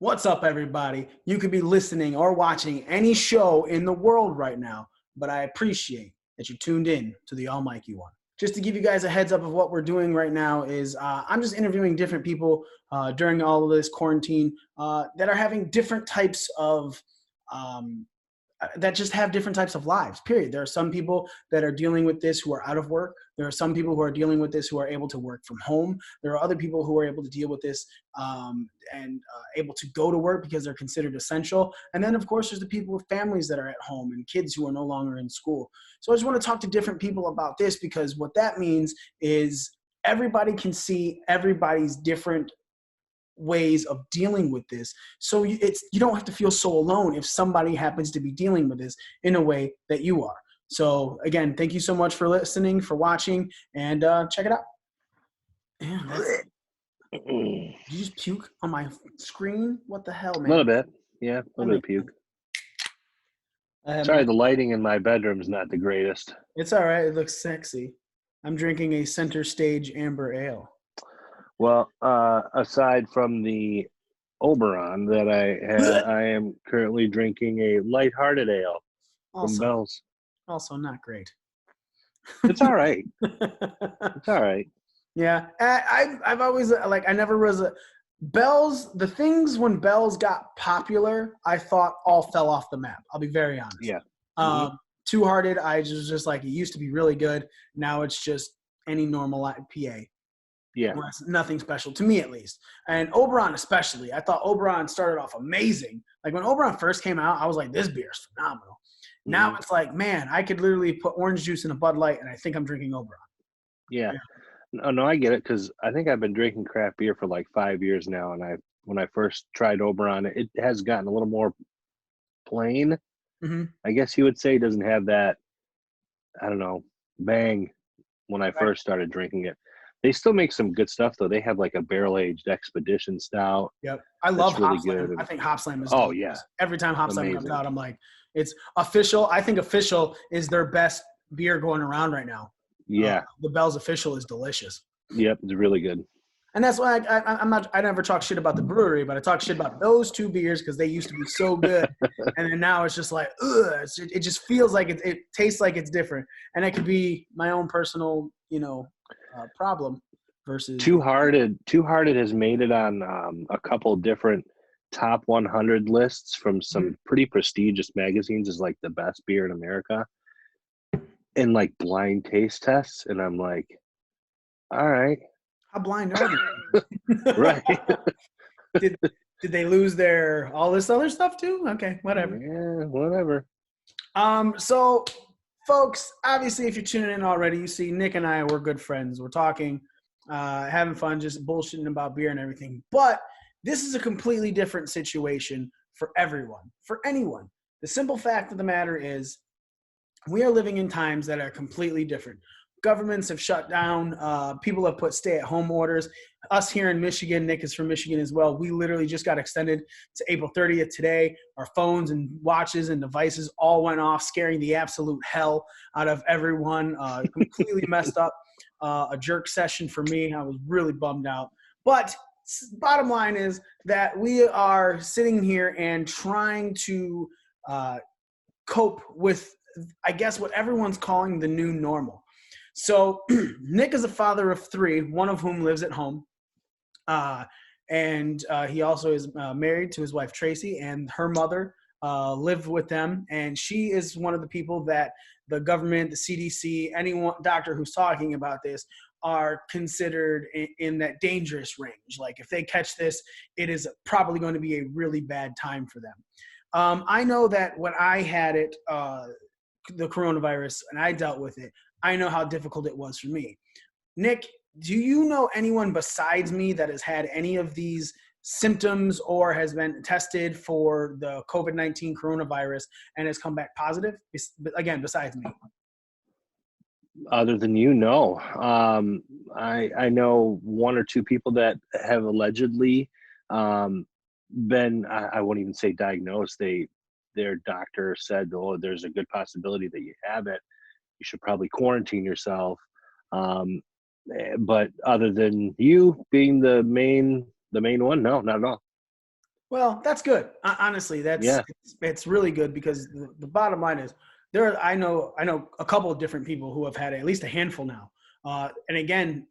What's up, everybody? You could be listening or watching any show in the world right now, but I appreciate that you tuned in to the All Mikey one. Just to give you guys a heads up of what we're doing right now is I'm just interviewing different people during all of this quarantine that are having different types of that just have different types of lives, period. There are some people that are dealing with this who are out of work. There are some people who are dealing with this who are able to work from home. There are other people who are able to deal with this and able to go to work because they're considered essential. And then, of course, there's the people with families that are at home and kids who are no longer in school. So I just want to talk to different people about this because what that means is everybody can see everybody's different ways of dealing with this, so you don't have to feel so alone if somebody happens to be dealing with this in a way that you are. So again, thank you so much for listening, for watching, and check it out. Did you just puke on my screen? What the hell, man? A little bit, yeah, a little bit of puke. Sorry, the lighting in my bedroom is not the greatest. It's all right. It looks sexy. I'm drinking a Center Stage Amber Ale. Well, aside from the Oberon that I am currently drinking a lighthearted ale from Bell's. Also not great. It's all right. It's all right. Yeah, I've always I never was a Bell's. The things when Bell's got popular, I thought all fell off the map. I'll be very honest. Yeah. Two Hearted, I was just like, it used to be really good. Now it's just any normal IPA. Yeah. Well, it's nothing special to me, at least. And Oberon especially. I thought Oberon started off amazing. Like when Oberon first came out, I was like, this beer is phenomenal. Now it's like, man, I could literally put orange juice in a Bud Light and I think I'm drinking Oberon. Yeah. No, I get it because I think I've been drinking craft beer for like 5 years now. And when I first tried Oberon, it has gotten a little more plain. I guess you would say. It doesn't have that, I don't know, bang when I first started drinking it. They still make some good stuff, though. They have like a barrel-aged Expedition Stout. Yep. I love really Hop Slam. good. I think Hop Slam is delicious. Yeah. Every time Hop Slam comes out, I'm like, it's Official. I think Official is their best beer going around right now. Yeah. The Bell's Official is delicious. Yep, it's really good. And that's why I never talk shit about the brewery, but I talk shit about those two beers because they used to be so good. And then now it's just like, ugh, it just feels like it tastes like it's different. And it could be my own personal, problem versus Two Hearted has made it on a couple different top 100 lists from some pretty prestigious magazines as like the best beer in America and like blind taste tests. And I'm like, all right. How blind are they? Right. Did they lose all this other stuff too? Okay, whatever. Yeah, whatever. So folks, obviously if you're tuning in already, you see Nick and I, we're good friends. We're talking, having fun, just bullshitting about beer and everything. But this is a completely different situation for everyone, for anyone. The simple fact of the matter is we are living in times that are completely different. Governments have shut down. People have put stay-at-home orders. Us here in Michigan, Nick is from Michigan as well, we literally just got extended to April 30th today. Our phones and watches and devices all went off, scaring the absolute hell out of everyone. Completely messed up. A jerk session for me. I was really bummed out. But bottom line is that we are sitting here and trying to cope with, I guess, what everyone's calling the new normal. So Nick is a father of three, one of whom lives at home. And he also is married to his wife, Tracy, and her mother live with them. And she is one of the people that the government, the CDC, anyone, doctor who's talking about this are considered in that dangerous range. Like if they catch this, it is probably going to be a really bad time for them. I know that when I had it, the coronavirus, and I dealt with it, I know how difficult it was for me. Nick, do you know anyone besides me that has had any of these symptoms or has been tested for the COVID-19 coronavirus and has come back positive? Again, besides me. Other than you, no. I know one or two people that have allegedly been, I won't even say diagnosed. Their doctor said, oh, there's a good possibility that you have it. You should probably quarantine yourself. But other than you being the main one, no, not at all. Well, that's good. Honestly, Yeah. it's really good because the bottom line is I know a couple of different people who have had at least a handful now. And again,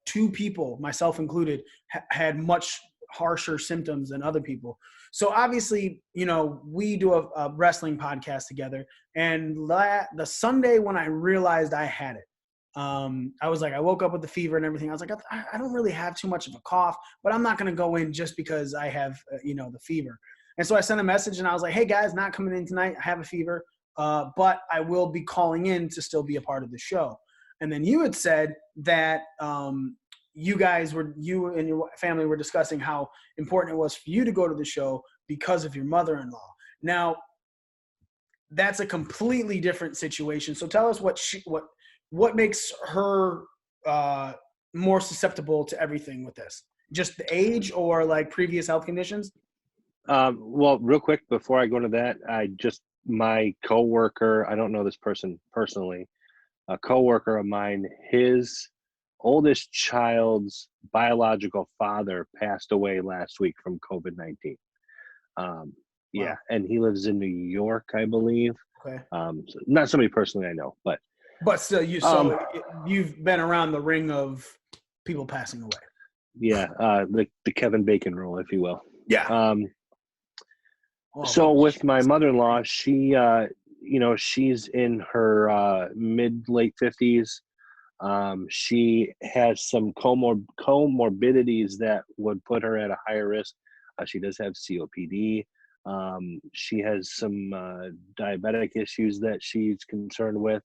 two people, myself included, had much harsher symptoms than other people. So obviously, we do a wrestling podcast together. And the Sunday when I realized I had it, I was like, I woke up with the fever and everything. I was like, I don't really have too much of a cough, but I'm not going to go in just because I have, the fever. And so I sent a message and I was like, hey guys, not coming in tonight. I have a fever, but I will be calling in to still be a part of the show. And then you had said that you and your family were discussing how important it was for you to go to the show because of your mother-in-law. Now, that's a completely different situation. So tell us what makes her more susceptible to everything with this? Just the age or like previous health conditions? Well, real quick before I go into that, my coworker, I don't know this person personally, a coworker of mine, his oldest child's biological father passed away last week from COVID-19. Yeah, Wow. and he lives in New York, I believe. Okay. So not somebody personally I know, but Still, um, you've been around the ring of people passing away. yeah, the Kevin Bacon rule, if you will. Yeah. So with my mother-in-law, she's in her mid-late 50s. She has some comorbidities that would put her at a higher risk. She does have COPD. She has some diabetic issues that she's concerned with.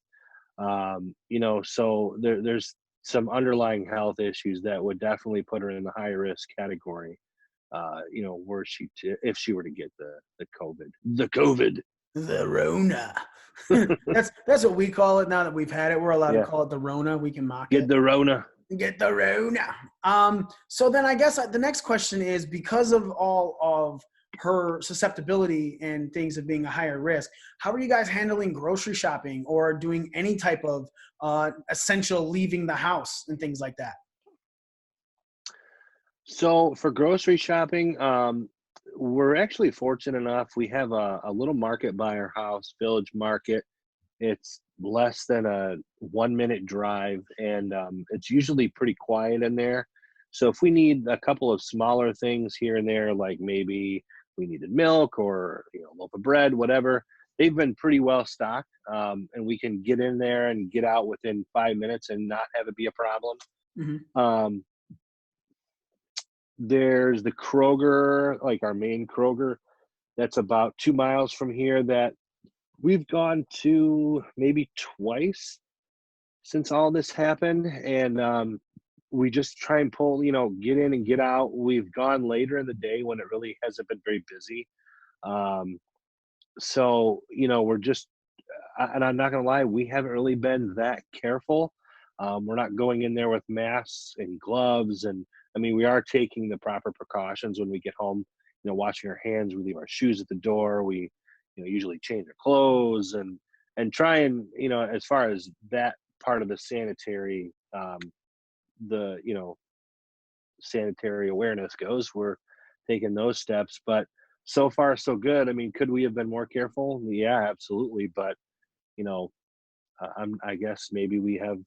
So there's some underlying health issues that would definitely put her in the high risk category. Were if she were to get the COVID. The Rona. that's what we call it now that we've had it. We're allowed to Yeah, call it the Rona. We can mock get it. the Rona. Get the Rona. So then I guess the next question is, because of all of her susceptibility and things of being a higher risk, how are you guys handling grocery shopping or doing any type of essential leaving the house and things like that? So for grocery shopping, we're actually fortunate enough. We have a little market by our house, Village Market. It's less than a 1 minute drive, and it's usually pretty quiet in there. So if we need a couple of smaller things here and there, like maybe we needed milk or a loaf of bread, whatever, they've been pretty well stocked, and we can get in there and get out within 5 minutes and not have it be a problem. Mm-hmm. There's the Kroger, like our main Kroger, that's about 2 miles from here that we've gone to maybe twice since all this happened. And we just try and get in and get out. We've gone later in the day when it really hasn't been very busy. We're just, and I'm not going to lie, we haven't really been that careful. We're not going in there with masks and gloves. And I mean, we are taking the proper precautions when we get home, washing our hands. We leave our shoes at the door. We, usually change our clothes and try and, as far as that part of the sanitary, the, sanitary awareness goes, we're taking those steps. But so far, so good. I mean, could we have been more careful? Yeah, absolutely. But, I guess maybe we have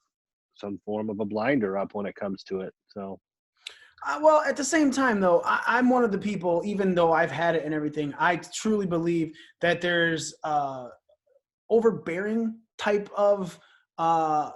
some form of a blinder up when it comes to it. So, Well, at the same time, though, I'm one of the people, even though I've had it and everything, I truly believe that there's overbearing type of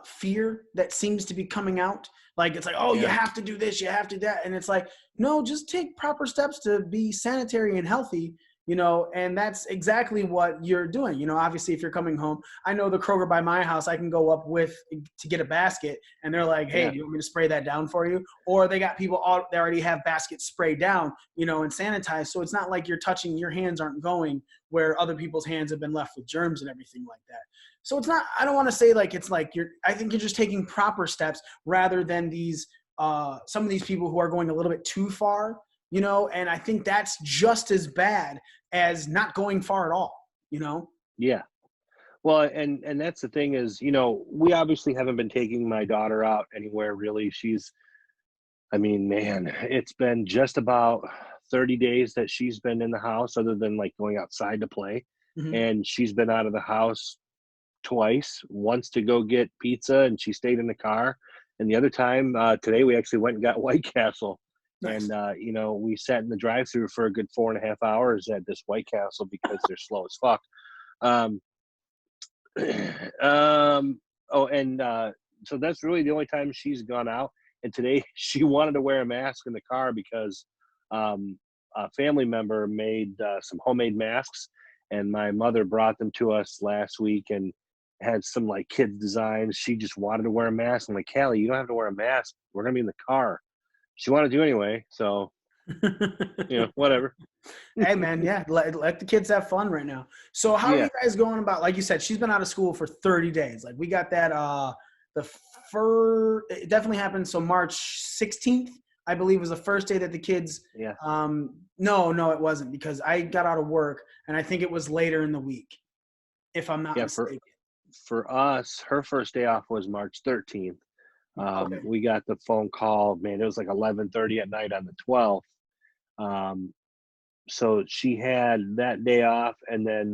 fear that seems to be coming out. Like, it's like, oh, you yeah, have to do this, you have to do that. And it's like, no, just take proper steps to be sanitary and healthy, and that's exactly what you're doing. Obviously, if you're coming home, I know the Kroger by my house, I can go up to get a basket and they're like, hey, yeah, do you want me to spray that down for you? Or they got people, they already have baskets sprayed down, and sanitized. So it's not like your hands aren't going where other people's hands have been left with germs and everything like that. So it's not, I don't want to say like, it's like I think you're just taking proper steps rather than some of these people who are going a little bit too far, and I think that's just as bad as not going far at all. yeah. Well, and that's the thing is, we obviously haven't been taking my daughter out anywhere really. I mean, man, it's been just about 30 days that she's been in the house, other than like going outside to play. Mm-hmm. And she's been out of the house twice, once to go get pizza and she stayed in the car. And the other time, today, we actually went and got White Castle. Nice. And, we sat in the drive through for a good 4.5 hours at this White Castle because they're slow as fuck. Um, so that's really the only time she's gone out. And today she wanted to wear a mask in the car because a family member made some homemade masks, and my mother brought them to us last week and had some like kids designs. She just wanted to wear a mask. I'm like, Callie, you don't have to wear a mask. We're gonna be in the car. She wanted to anyway, so whatever. Hey man, yeah, let the kids have fun right now. So how are Yeah, you guys going about, like you said, she's been out of school for 30 days. Like we got that it definitely happened. So March 16th, I believe, was the first day that the kids yeah, no, it wasn't, because I got out of work and I think it was later in the week, if I'm not yeah. mistaken. For us, her first day off was March 13th. Okay. We got the phone call. Man, it was like 11:30 at night on the 12th. Um, so she had that day off, and then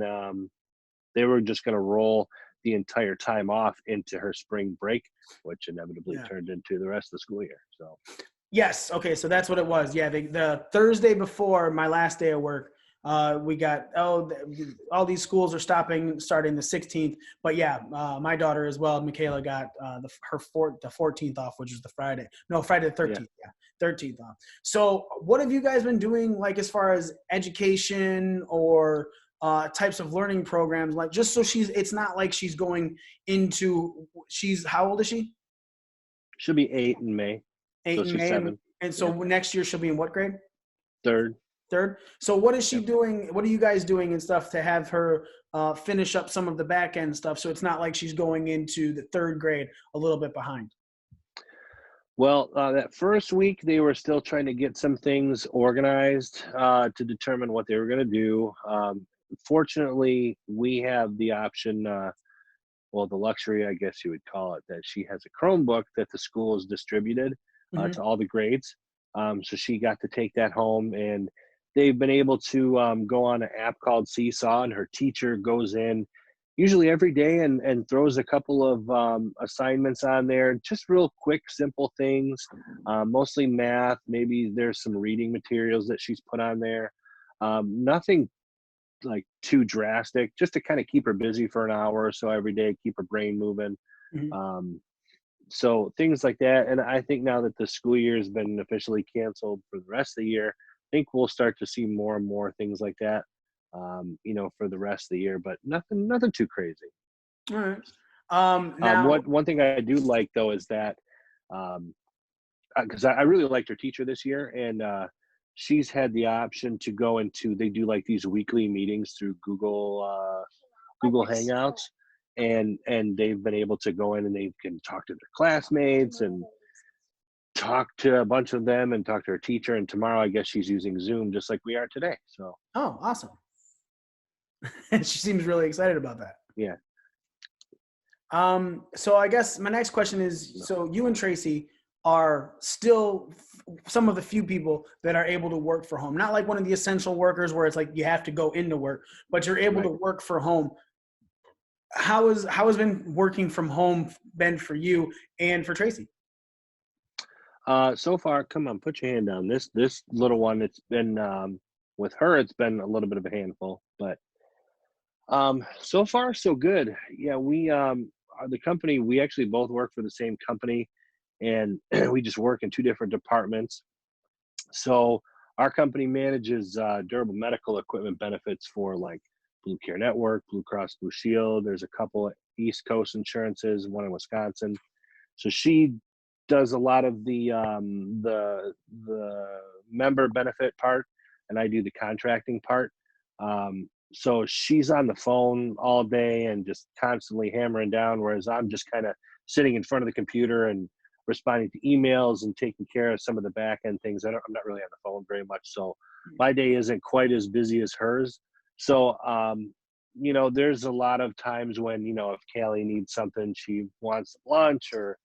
they were just going to roll the entire time off into her spring break, which inevitably Yeah. turned into the rest of the school year. So Yes. Okay. So that's what it was. Yeah. The Thursday before my last day of work, we got, all these schools are starting the 16th. But yeah, my daughter as well, Michaela, got the 14th off, which is the Friday. No, Friday the 13th. yeah. Yeah, 13th off. So what have you guys been doing, like as far as education or types of learning programs, like just so it's not like she's going into, how old is she? She'll be 8 in May, Eight so in she's May, 7. and so Yeah, next year she'll be in what grade? 3rd. Third. So what is she Yep. doing? What are you guys doing and stuff to have her finish up some of the back end stuff, so it's not like she's going into the third grade a little bit behind? Well, that first week they were still trying to get some things organized to determine what they were going to do. Fortunately, we have the option, well, the luxury, I guess you would call it, that she has a Chromebook that the school has distributed Mm-hmm. to all the grades. So she got to take that home, and they've been able to go on an app called Seesaw, and her teacher goes in usually every day and throws a couple of assignments on there, just real quick, simple things, mostly math. Maybe there's some reading materials that she's put on there. Nothing like too drastic, just to kind of keep her busy for an hour or so every day, keep her brain moving. Mm-hmm. Um, so things like that. And I think now that the school year has been officially canceled for the rest of the year, I think we'll start to see more and more things like that, for the rest of the year, but nothing too crazy. All right. Now. One thing I do like though is that, because I really liked her teacher this year, and she's had the option to go into, they do like these weekly meetings through Google Hangouts, and they've been able to go in and they can talk to their classmates and talk to a bunch of them and talk to her teacher. And tomorrow, I guess she's using Zoom just like we are today. So Oh, awesome. She seems really excited about that. yeah. So I guess my next question is, so you and Tracy are still some of the few people that are able to work from home, not like one of the essential workers where it's like you have to go into work, but you're able Right. to work from home. How has been working from home been for you and for Tracy? So far, come on, put your hand down. This little one, it's been with her, it's been a little bit of a handful, but so far so good. Yeah, we are the company. We actually both work for the same company, and we just work in two different departments. So our company manages durable medical equipment benefits for like Blue Care Network, Blue Cross Blue Shield. There's a couple of East Coast insurances, one in Wisconsin. So she does a lot of the member benefit part, and I do the contracting part. So she's on the phone all day and just constantly hammering down, whereas I'm just kind of sitting in front of the computer and responding to emails and taking care of some of the back end things. I'm not really on the phone very much, so my day isn't quite as busy as hers. So there's a lot of times when if Callie needs something, she wants lunch or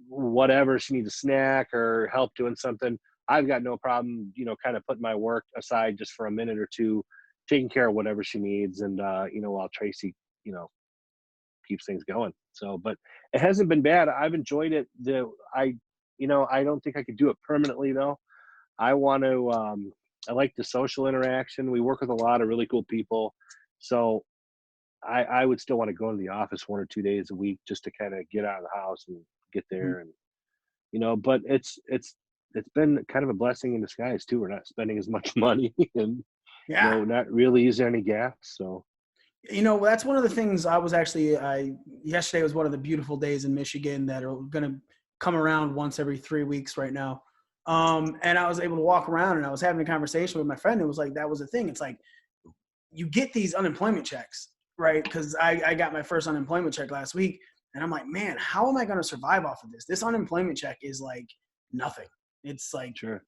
whatever, she needs a snack or help doing something, I've got no problem, kind of putting my work aside just for a minute or two, taking care of whatever she needs. And, while Tracy, you know, keeps things going. So, but it hasn't been bad. I've enjoyed it. I don't think I could do it permanently though. I want to, I like the social interaction. We work with a lot of really cool people. So I would still want to go into the office 1 or 2 days a week just to kind of get out of the house and get Mhm. there. And, but it's been kind of a blessing in disguise too. We're not spending as much money and, Yeah. not really using any gas. So, That's one of the things yesterday was one of the beautiful days in Michigan that are going to come around once every 3 weeks right now. And I was able to walk around and I was having a conversation with my friend. It was like, that was the thing. It's like, you get these unemployment checks, right? Because I got my first unemployment check last week and I'm like, man, how am I going to survive off of this? This unemployment check is like nothing. It's like, sure.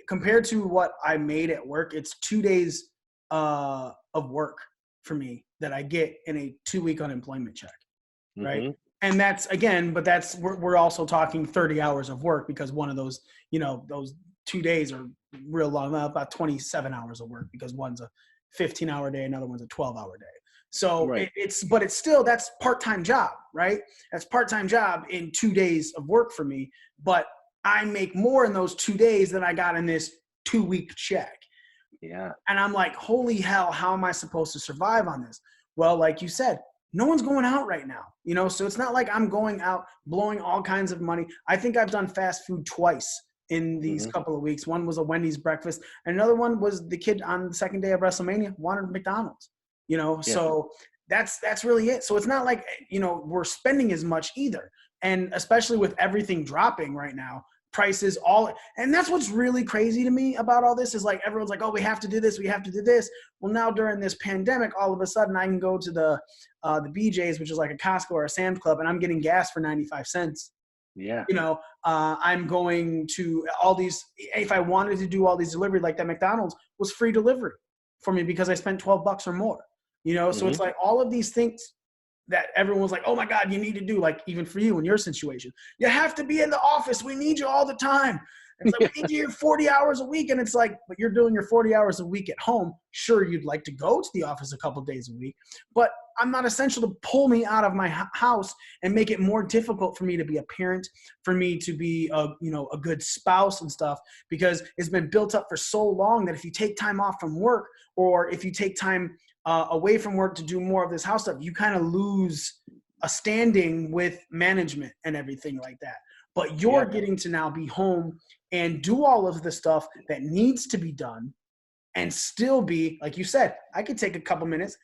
compared to what I made at work, it's 2 days of work for me that I get in a 2-week unemployment check, right? Hmm. And that's again, but we're also talking 30 hours of work because one of those, those 2 days are real long, about 27 hours of work because one's a 15-hour day, another one's a 12-hour day. So Right. but it's still, that's part-time job, right? That's part-time job in 2 days of work for me, but I make more in those 2 days than I got in this 2-week check. Yeah. And I'm like, holy hell, how am I supposed to survive on this? Well, like you said, no one's going out right now, so it's not like I'm going out blowing all kinds of money. I think I've done fast food twice in these Hmm. couple of weeks. One was a Wendy's breakfast, and another one was the kid on the second day of WrestleMania wanted McDonald's, Yeah. so that's really it. So it's not like, we're spending as much either. And especially with everything dropping right now, prices all, and that's what's really crazy to me about all this is like, everyone's like, oh, we have to do this, we have to do this. Well, now during this pandemic, all of a sudden I can go to the BJ's, which is like a Costco or a Sam's Club, and I'm getting gas for 95 cents. Yeah. I'm going to all these, if I wanted to do all these delivery, like that McDonald's was free delivery for me because I spent $12 or more, so Hmm. it's like all of these things that everyone's like, oh my God, you need to do, like even for you in your situation, you have to be in the office. We need you all the time. It's like, we need you here 40 hours a week. And it's like, but you're doing your 40 hours a week at home. Sure, you'd like to go to the office a couple days a week, but I'm not essential to pull me out of my house and make it more difficult for me to be a parent, for me to be a good spouse and stuff, because it's been built up for so long that if you take time off from work, or if you take time away from work to do more of this house stuff, you kind of lose a standing with management and everything like that. But you're Yeah. getting to now be home and do all of the stuff that needs to be done and still be, like you said, I could take a couple minutes,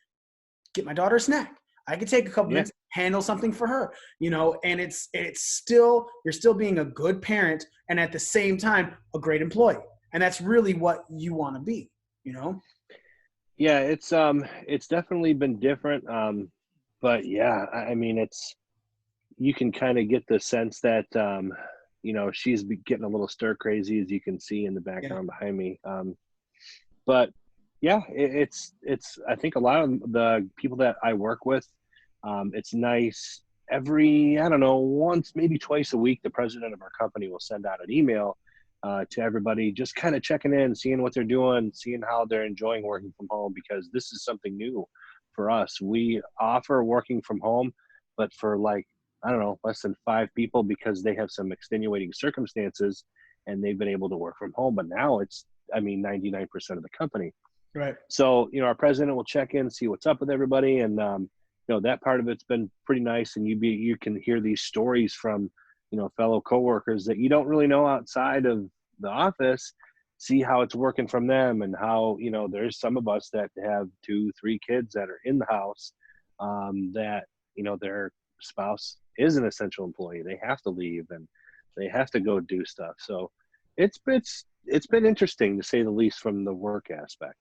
get my daughter a snack. I could take a couple Yeah. minutes, handle something for her, and it's still, you're still being a good parent and at the same time a great employee. And that's really what you want to be. Yeah. It's definitely been different. But yeah, I mean, you can kind of get the sense that, she's getting a little stir crazy, as you can see in the Yeah. background behind me. But yeah, I think a lot of the people that I work with, it's nice. Every, I don't know, once, maybe twice a week, the president of our company will send out an email to everybody, just kind of checking in, seeing what they're doing, seeing how they're enjoying working from home, because this is something new for us. We offer working from home, but for like, I don't know, less than 5 people, because they have some extenuating circumstances and they've been able to work from home. But now it's, 99% of the company. Right. So, our president will check in, see what's up with everybody. And, that part of it's been pretty nice. And you can hear these stories from, fellow coworkers that you don't really know outside of the office, see how it's working from them, and how, there's some of us that have 2, 3 kids that are in the house, that, their spouse is an essential employee. They have to leave and they have to go do stuff. So it's been interesting, to say the least, from the work aspect.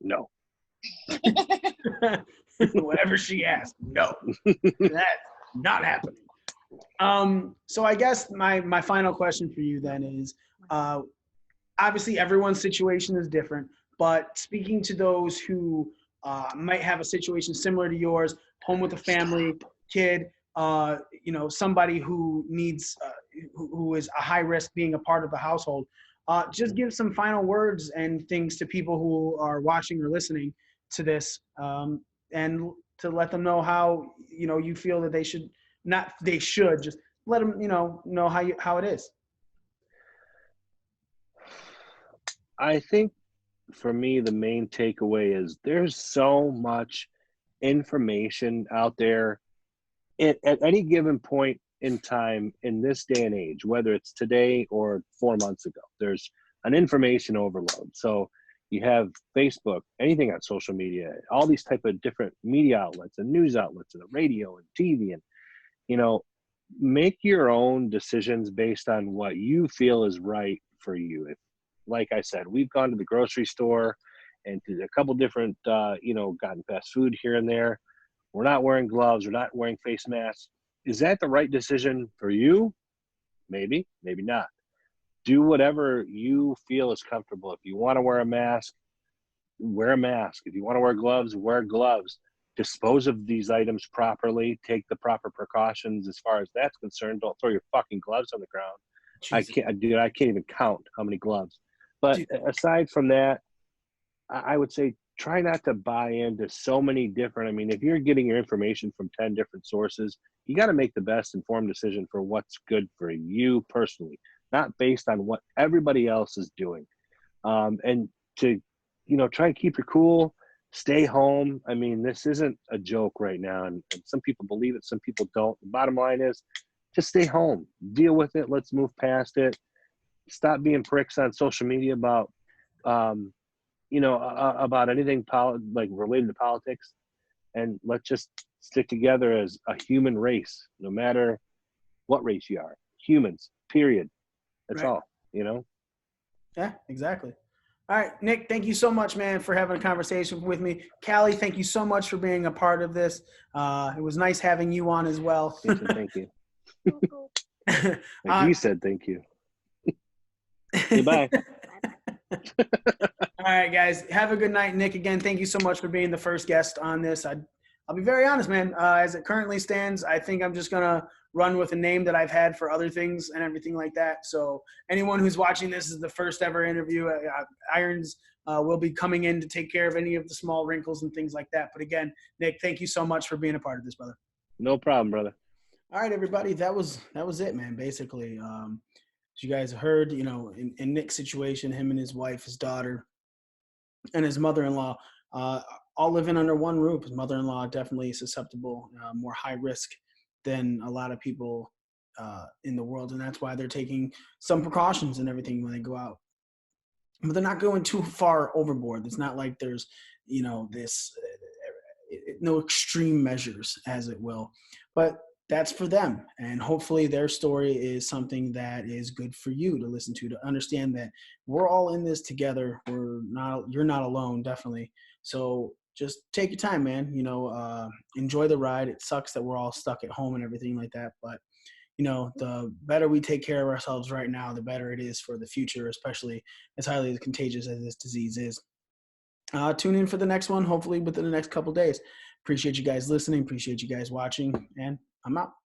No. Whatever she asked, no, that's not happening. So I guess my final question for you then is, obviously everyone's situation is different, but speaking to those who might have a situation similar to yours, home with a family, kid, somebody who needs who is a high risk being a part of the household. Just give some final words and things to people who are watching or listening to this, and to let them know how, you feel that they should just let them, know how it is. I think for me, the main takeaway is there's so much information out there at any given point in time in this day and age, whether it's today or 4 months ago. There's an information overload. So you have Facebook, anything on social media, all these type of different media outlets and news outlets and the radio and TV, and make your own decisions based on what you feel is right for you. If, like I said, we've gone to the grocery store and to a couple different, gotten fast food here and there. We're not wearing gloves. We're not wearing face masks. Is that the right decision for you? Maybe, maybe not. Do whatever you feel is comfortable. If you want to wear a mask, wear a mask. If you want to wear gloves, wear gloves. Dispose of these items properly. Take the proper precautions as far as that's concerned. Don't throw your fucking gloves on the ground. Jesus. I can't even count how many gloves. But aside from that, I would say try not to buy into so many different. I mean, if you're getting your information from 10 different sources, you got to make the best informed decision for what's good for you personally, not based on what everybody else is doing. And to, try and keep your cool, stay home. I mean, this isn't a joke right now. And some people believe it, some people don't. The bottom line is just stay home, deal with it. Let's move past it. Stop being pricks on social media about, about anything like related to politics, and let's just stick together as a human race, no matter what race you are. Humans, period. That's right. all, Yeah, exactly. All right, Nick, thank you so much, man, for having a conversation with me. Callie, thank you so much for being a part of this. It was nice having you on as well. Thank you. Like you said, thank you. Goodbye. All right, guys. Have a good night. Nick, again, thank you so much for being the first guest on this. I'll be very honest, man. As it currently stands, I think I'm just going to run with a name that I've had for other things and everything like that. So anyone who's watching this is the first ever interview. Irons will be coming in to take care of any of the small wrinkles and things like that. But again, Nick, thank you so much for being a part of this, brother. No problem, brother. All right, everybody. That was it, man, basically. As you guys heard, in Nick's situation, him and his wife, his daughter, and his mother-in-law all living under one roof. His mother-in-law definitely susceptible, more high risk than a lot of people in the world. And that's why they're taking some precautions and everything when they go out. But they're not going too far overboard. It's not like there's, this, no extreme measures, as it will. But that's for them. And hopefully their story is something that is good for you to listen to understand that we're all in this together. You're not alone, definitely. So just take your time, man. Enjoy the ride. It sucks that we're all stuck at home and everything like that. But, the better we take care of ourselves right now, the better it is for the future, especially as highly contagious as this disease is. Tune in for the next one, hopefully within the next couple of days. Appreciate you guys listening. Appreciate you guys watching. And I'm out.